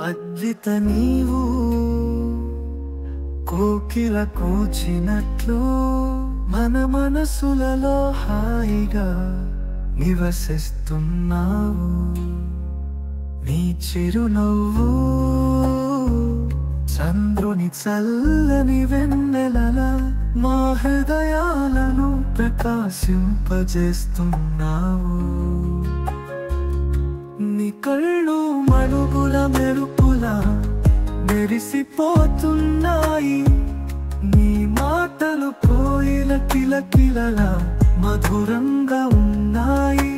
అద్విత నీవు కోకిల కూచినట్లు మన మనసులలో హాయిగా నివసిస్తున్నావు. నీ చిరునవ్వు చంద్రుని చల్లని వెన్నెలలా మా హృదయాలను ప్రకాశింపజేస్తున్నావు. నీ కళ్ళు మడుగుల మెరుపులా మెరిసిపోతున్నాయి. నీ మాటలు కోయిల కిలకిలలా మధురంగా ఉన్నాయి.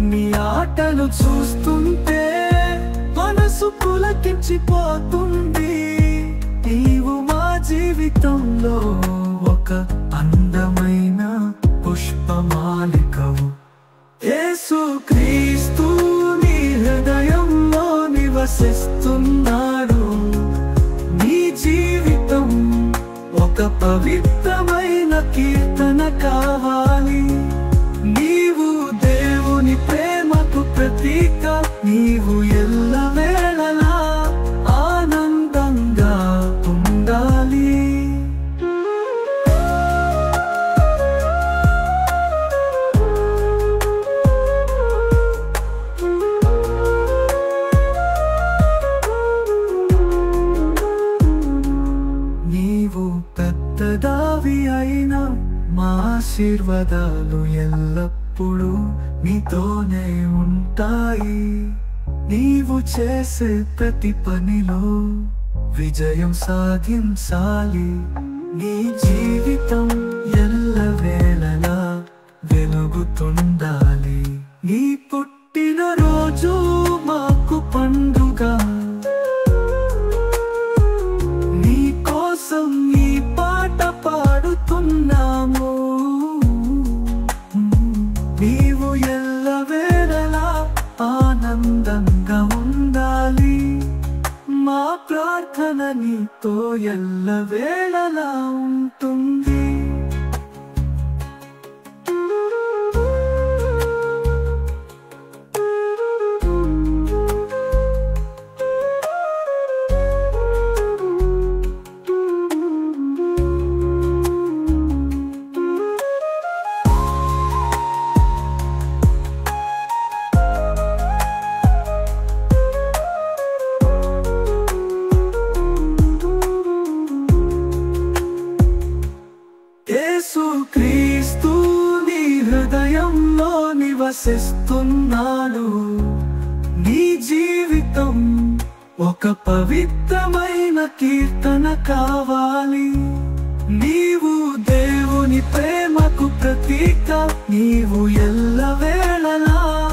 నీ ఆటలు చూస్తుంటే మనసు పులకించిపోతుంది. నీవు మా జీవితంలో ఒక అందమైన పుష్పమాలికవు. యేసుక్రీస్తు నీ హృదయంలో నివసిస్తున్నాడు. నీ జీవితం ఒక పవిత్రమైన కీర్తన కావాలి. నీవు దేవుని ప్రేమకు ప్రతీక. నీవు ఎల్లవేళలా ఆనందంగా ఉండాలి. నీవు పెద్దదావి అయినా మా ఆశీర్వాదాలు ఎల్లప్పుడూ నీతోనే ఉంటాయి. నీవు చేసే ప్రతి పనిలో విజయం సాధించాలి. నీ జీవితం ఎల్లవేళలా వెలుగుతుండాలి. నీ పుట్టినరోజు మాకు పండుగ. నీ కోసం ఈ పాట పాడుతున్నాము. నీవు ఎల్లవేళలా ఆనందంగా ఉండాలి. మా ప్రార్థన నీతో ఎల్లవేళలా ఉంటుంది. యేసుక్రీస్తు నీ హృదయంలో నివసిస్తున్నాడు. నీ జీవితం ఒక పవిత్రమైన కీర్తన కావాలి. నీవు దేవుని ప్రేమకు ప్రతీక. నీవు ఎల్లవేళలా